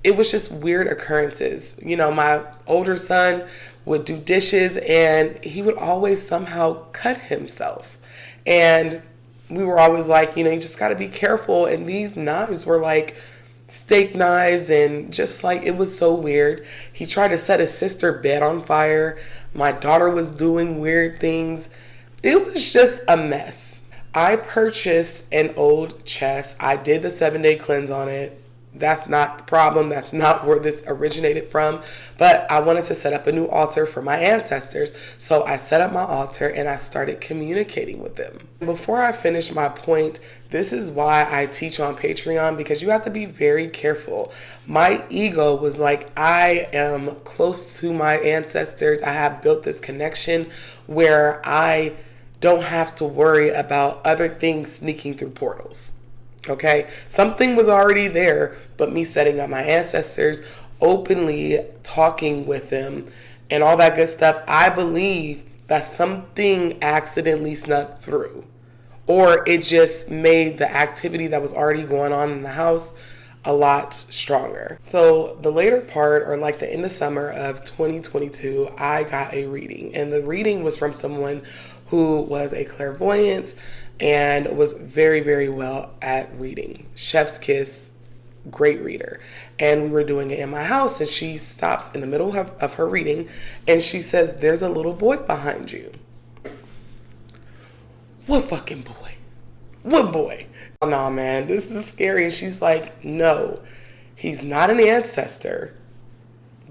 A: it was just weird occurrences. My older son would do dishes and he would always somehow cut himself. And we were always like, you just got to be careful. And these knives were like steak knives, and just like, it was so weird. He tried to set his sister's bed on fire. My daughter was doing weird things. It was just a mess. I purchased an old chest. I did the 7-day cleanse on it. That's not the problem. That's not where this originated from. But I wanted to set up a new altar for my ancestors. So I set up my altar and I started communicating with them. Before I finish my point, this is why I teach on Patreon, because you have to be very careful. My ego was like, I am close to my ancestors. I have built this connection where I don't have to worry about other things sneaking through portals. Okay, something was already there, but me setting up my ancestors, openly talking with them, and all that good stuff, I believe that something accidentally snuck through, or it just made the activity that was already going on in the house a lot stronger. So the later part, or like the end of summer of 2022, I got a reading, and the reading was from someone who was a clairvoyant and was very, very well at reading. Chef's kiss, great reader. And we were doing it in my house, and she stops in the middle of her reading and she says, there's a little boy behind you. What fucking boy? What boy? Oh, no, man, this is scary. And she's like, no, he's not an ancestor,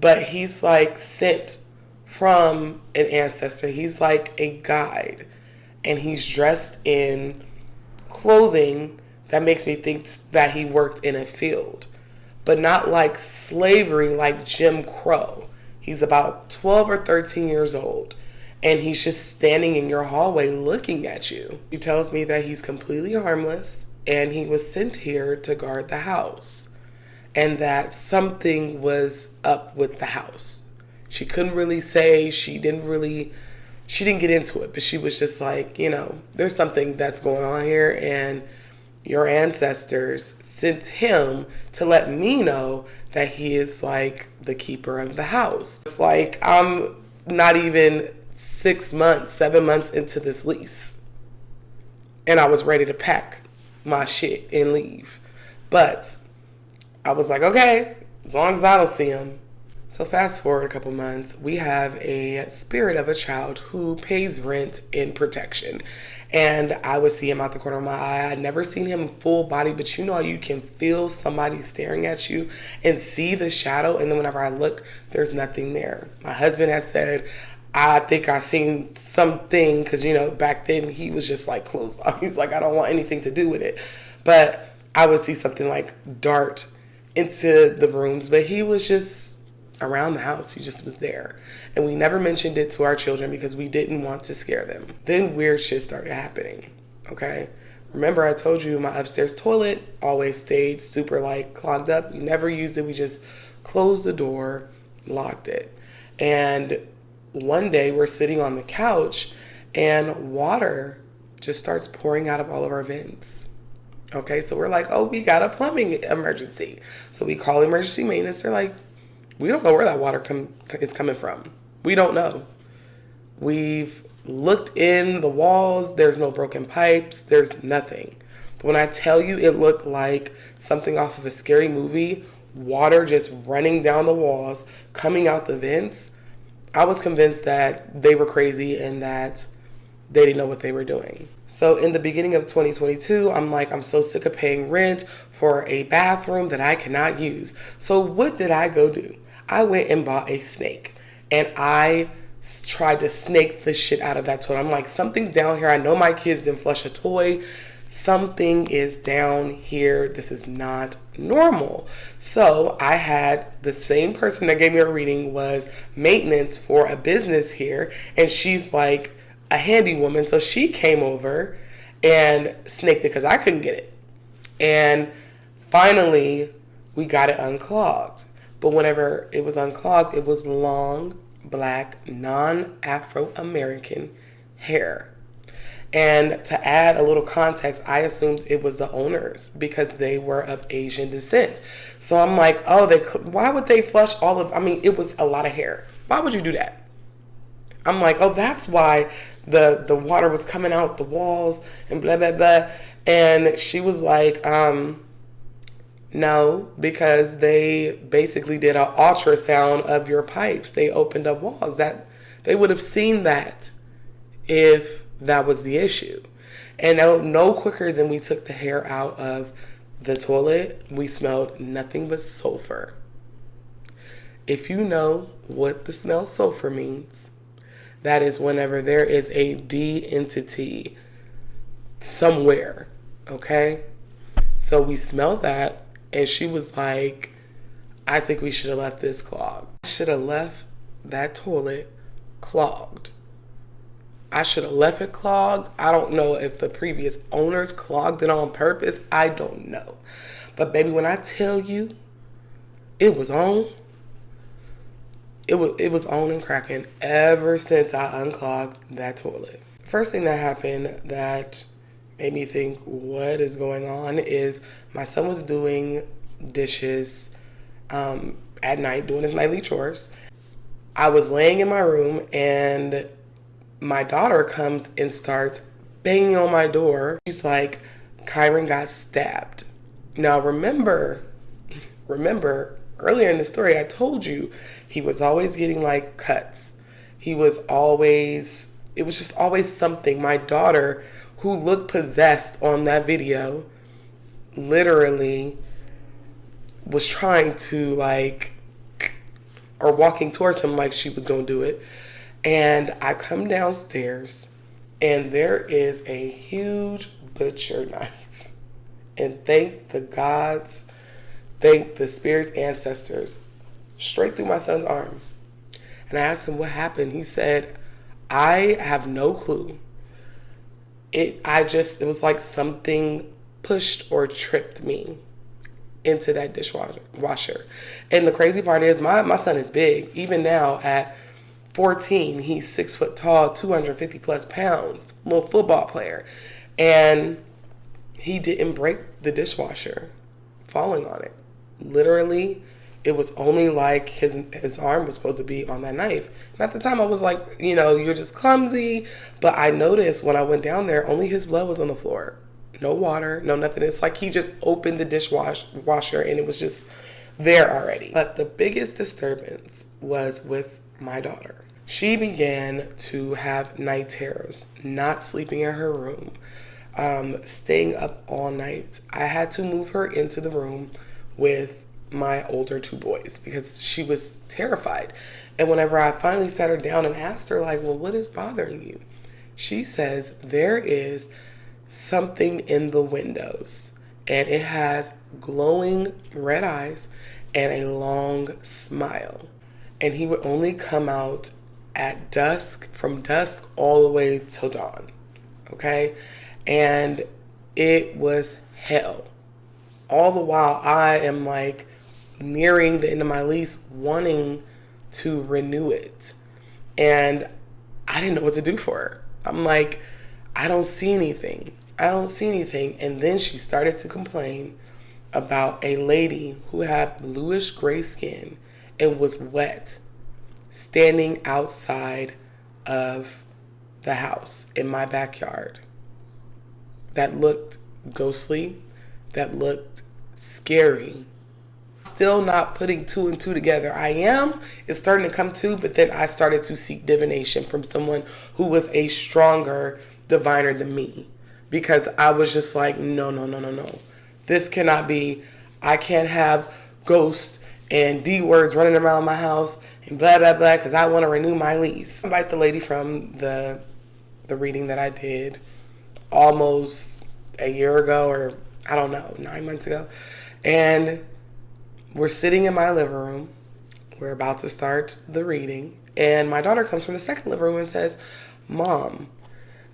A: but he's like sent from an ancestor. He's like a guide. And he's dressed in clothing that makes me think that he worked in a field, but not like slavery, like Jim Crow. He's about 12 or 13 years old, and he's just standing in your hallway looking at you. He tells me that he's completely harmless, and he was sent here to guard the house, and that something was up with the house. She couldn't really say, she didn't get into it, but she was just like, there's something that's going on here, and your ancestors sent him to let me know that he is like the keeper of the house. It's like, I'm not even 7 months into this lease, and I was ready to pack my shit and leave. But I was like, okay, as long as I don't see him. So fast forward a couple months, we have a spirit of a child who pays rent in protection. And I would see him out the corner of my eye. I'd never seen him full body, but you can feel somebody staring at you and see the shadow. And then whenever I look, there's nothing there. My husband has said, I think I seen something, because, back then he was just like closed off. He's like, I don't want anything to do with it. But I would see something like dart into the rooms, but he was just around the house. He just was there. And we never mentioned it to our children because we didn't want to scare them. Then weird shit started happening. Okay. Remember, I told you my upstairs toilet always stayed super like clogged up. We never used it. We just closed the door, locked it. And one day we're sitting on the couch and water just starts pouring out of all of our vents. Okay. So we're like, oh, we got a plumbing emergency. So we call emergency maintenance. They're like, we don't know where that water is coming from. We don't know. We've looked in the walls. There's no broken pipes. There's nothing. But when I tell you it looked like something off of a scary movie, water just running down the walls, coming out the vents, I was convinced that they were crazy and that They didn't know what they were doing. So in the beginning of 2022, I'm like, I'm so sick of paying rent for a bathroom that I cannot use. So what did I go do? I went and bought a snake, and I tried to snake the shit out of that toilet. I'm like, something's down here. I know my kids didn't flush a toy. Something is down here. This is not normal. So I had the same person that gave me a reading was maintenance for a business here, and she's like a handy woman. So she came over and snaked it because I couldn't get it. And finally, we got it unclogged. But whenever it was unclogged, it was long, black, non-Afro-American hair. And to add a little context, I assumed it was the owners because they were of Asian descent. So I'm like, oh, why would they flush all of, I mean, it was a lot of hair. Why would you do that? I'm like, oh, that's why the water was coming out the walls and blah, blah, blah. And she was like, no, because they basically did an ultrasound of your pipes. They opened up walls. That they would have seen that if that was the issue. And no quicker than we took the hair out of the toilet, we smelled nothing but sulfur. If you know what the smell sulfur means, that is whenever there is a D entity somewhere, okay? So we smelled that, and she was like, I think we should have left this clogged. I should have left that toilet clogged. I should have left it clogged. I don't know if the previous owners clogged it on purpose. I don't know. But baby, when I tell you it was on, it was on and cracking ever since I unclogged that toilet. First thing that happened that made me think what is going on is my son was doing dishes at night, doing his nightly chores. I was laying in my room and my daughter comes and starts banging on my door. She's like, Kyron got stabbed. Now remember, earlier in the story I told you he was always getting like cuts. It was just always something. My daughter, who looked possessed on that video, literally was trying to or walking towards him like she was gonna do it. And I come downstairs and there is a huge butcher knife. And thank the gods, thank the spirits, ancestors, straight through my son's arm. And I asked him what happened. He said, I have no clue. It was like something pushed or tripped me into that dishwasher. And the crazy part is my son is big. Even now at 14, he's 6 foot tall, 250 plus pounds, little football player. And he didn't break the dishwasher falling on it. Literally, it was only like his arm was supposed to be on that knife. And at the time I was like, you're just clumsy. But I noticed when I went down there, only his blood was on the floor. No water, no nothing. It's like he just opened the dishwasher and it was just there already. But the biggest disturbance was with my daughter. She began to have night terrors, not sleeping in her room, staying up all night. I had to move her into the room with my older 2 boys because she was terrified. And whenever I finally sat her down and asked her, like, well, what is bothering you? She says, there is something in the windows and it has glowing red eyes and a long smile. And he would only come out at dusk, from dusk all the way till dawn, okay? And it was hell. All the while I am like nearing the end of my lease, wanting to renew it. And I didn't know what to do for her. I'm like, I don't see anything. And then she started to complain about a lady who had bluish gray skin and was wet, standing outside of the house in my backyard. That looked ghostly, that looked scary. Still not putting two and two together. I am. It's starting to come to, but then I started to seek divination from someone who was a stronger diviner than me, because I was just like, no, no, no, no, no. This cannot be. I can't have ghosts and D words running around my house and blah, blah, blah, because I want to renew my lease. I invite the lady from the reading that I did almost a year ago, or I don't know, 9 months ago. And we're sitting in my living room. We're about to start the reading. And my daughter comes from the second living room and says, Mom,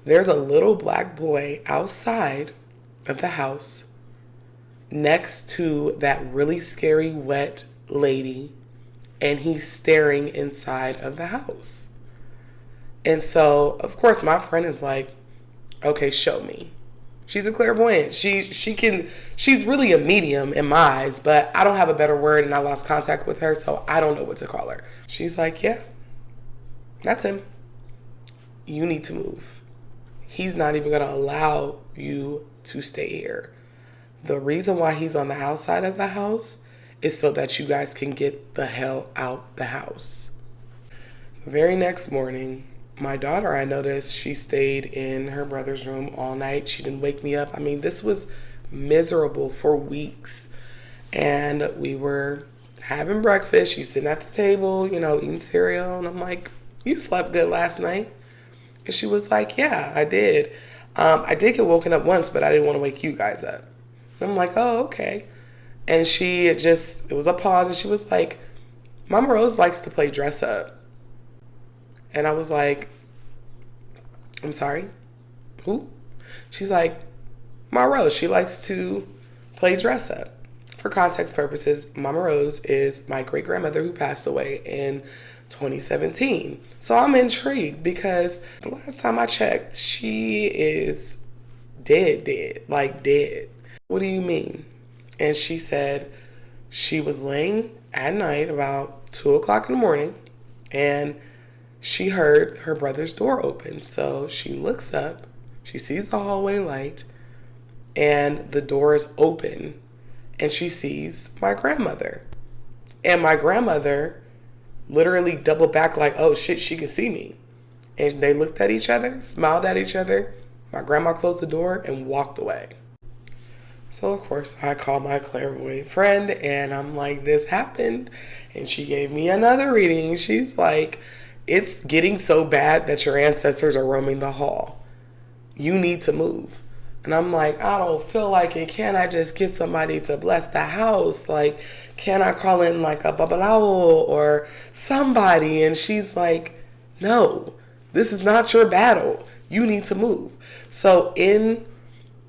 A: there's a little black boy outside of the house next to that really scary wet lady, and he's staring inside of the house. And so, of course, my friend is like, okay, show me. She's a clairvoyant. She's really a medium in my eyes, but I don't have a better word, and I lost contact with her, so I don't know what to call her. She's like, yeah, that's him. You need to move. He's not even going to allow you to stay here. The reason why he's on the outside of the house is so that you guys can get the hell out the house. The very next morning, my daughter, I noticed she stayed in her brother's room all night. She didn't wake me up. I mean, this was miserable for weeks. And we were having breakfast. She's sitting at the table, eating cereal. And I'm like, you slept good last night? And she was like, yeah, I did. I did get woken up once, but I didn't want to wake you guys up. And I'm like, oh, okay. And it was a pause. And she was like, Mama Rose likes to play dress up. And I was like, I'm sorry, who? She's like, Mama Rose, she likes to play dress up. For context purposes, Mama Rose is my great grandmother who passed away in 2017. So I'm intrigued because the last time I checked, she is dead, like dead. What do you mean? And she said she was laying at night about 2 o'clock in the morning, and she heard her brother's door open. So she looks up, she sees the hallway light, and the door is open, and she sees my grandmother. And my grandmother literally doubled back like, oh shit, she can see me. And they looked at each other, smiled at each other. My grandma closed the door and walked away. So of course I called my clairvoyant friend and I'm like, this happened. And she gave me another reading. She's like, it's getting so bad that your ancestors are roaming the hall. You need to move. And I'm like, I don't feel like it. Can I just get somebody to bless the house? Like, can I call in like a babalao or somebody? And she's like, no, this is not your battle. You need to move. So in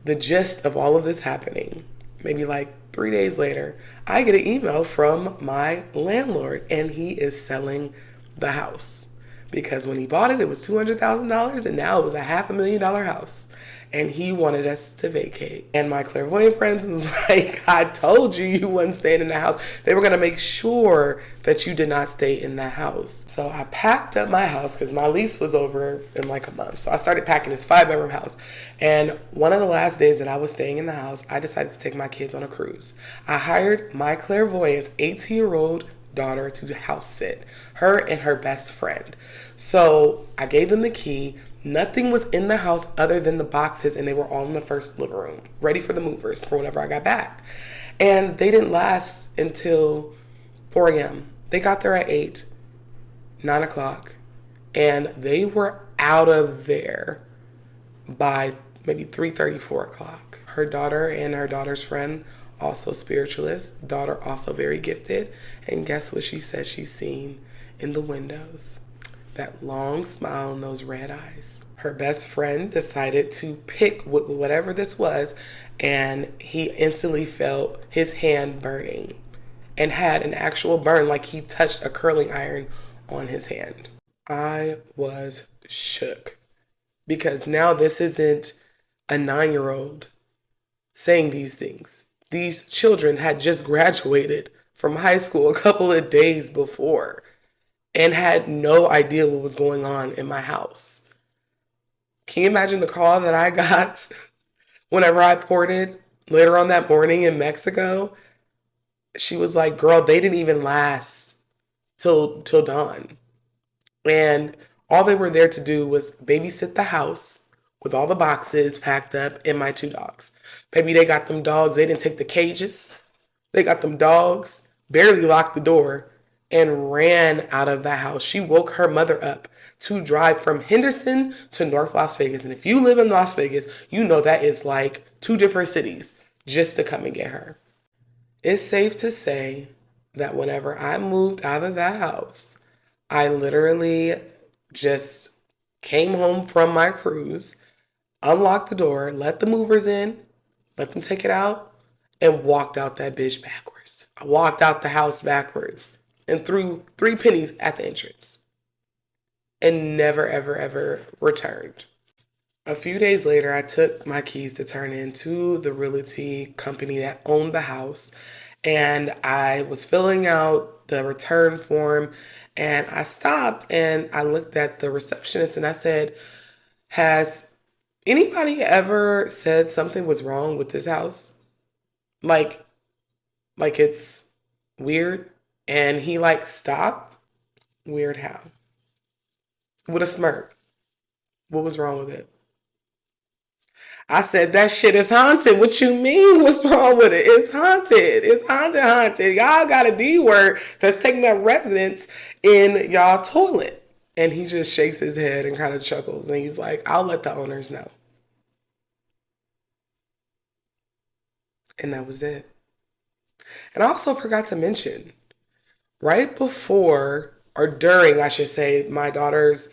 A: the gist of all of this happening, maybe like 3 days later, I get an email from my landlord and he is selling the house. Because when he bought it, it was $200,000 and now it was a $500,000 house. And he wanted us to vacate. And my clairvoyant friends was like, I told you you wouldn't stay in the house. They were going to make sure that you did not stay in the house. So I packed up my house because my lease was over in like a month. So I started packing this 5-bedroom house. And one of the last days that I was staying in the house, I decided to take my kids on a cruise. I hired my clairvoyant's 18-year-old daughter to house sit, her and her best friend. So I gave them the key. Nothing was in the house other than the boxes, and they were all in the first living room, ready for the movers for whenever I got back. And they didn't last until 4 a.m. They got there at 8, 9 o'clock, and they were out of there by maybe 3:30, 4 o'clock. Her daughter and her daughter's friend, also spiritualist, daughter also very gifted, and guess what she says she's seen in the windows? That long smile and those red eyes. Her best friend decided to pick whatever this was, and he instantly felt his hand burning and had an actual burn like he touched a curling iron on his hand. I was shook because now this isn't a 9-year-old saying these things. These children had just graduated from high school a couple of days before and had no idea what was going on in my house. Can you imagine the call that I got whenever I ported later on that morning in Mexico? She was like, girl, they didn't even last till dawn. And all they were there to do was babysit the house with all the boxes packed up and my two dogs. Baby, they got them dogs. They didn't take the cages. They got them dogs, barely locked the door, and ran out of the house. She woke her mother up to drive from Henderson to North Las Vegas. And if you live in Las Vegas, you know that is like two different cities just to come and get her. It's safe to say that whenever I moved out of that house, I literally just came home from my cruise, unlocked the door, let the movers in, let them take it out, and walked out that bitch backwards. I walked out the house backwards and threw 3 pennies at the entrance and never, ever, ever returned. A few days later, I took my keys to turn in to the realty company that owned the house, and I was filling out the return form, and I stopped and I looked at the receptionist and I said, has anybody ever said something was wrong with this house? Like, like it's weird? And he like stopped. Weird how? With a smirk. What was wrong with it? I said, that shit is haunted. What you mean? What's wrong with it? It's haunted. It's haunted, haunted. Y'all got a D word that's taking up residence in y'all toilet. And he just shakes his head and kind of chuckles. And he's like, I'll let the owners know. And that was it. And I also forgot to mention, right before, or during, I should say, my daughter's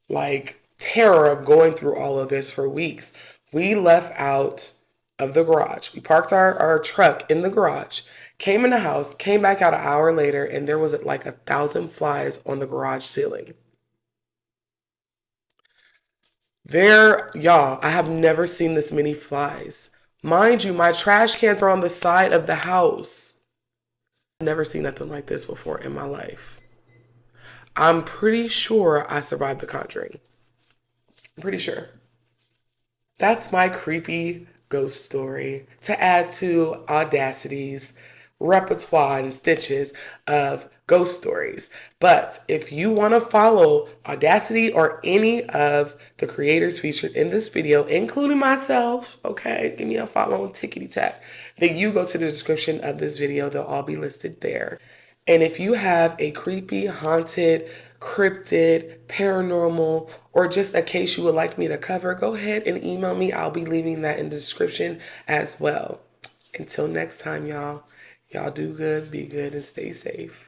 A: like terror of going through all of this for weeks, we left out of the garage. We parked our truck in the garage, came in the house, came back out an hour later, and there was like 1,000 flies on the garage ceiling. There, y'all, I have never seen this many flies. Mind you, my trash cans are on the side of the house. I've never seen nothing like this before in my life. I'm pretty sure I survived the conjuring. I'm pretty sure. That's my creepy ghost story to add to Audacity's repertoire and stitches of ghost stories. But if you want to follow Audacity or any of the creators featured in this video, including myself, okay, give me a follow on Tickety Tap, then you go to the description of this video. They'll all be listed there. And if you have a creepy, haunted, cryptid, paranormal, or just a case you would like me to cover, go ahead and email me. I'll be leaving that in the description as well. Until next time, y'all do good, be good, and stay safe.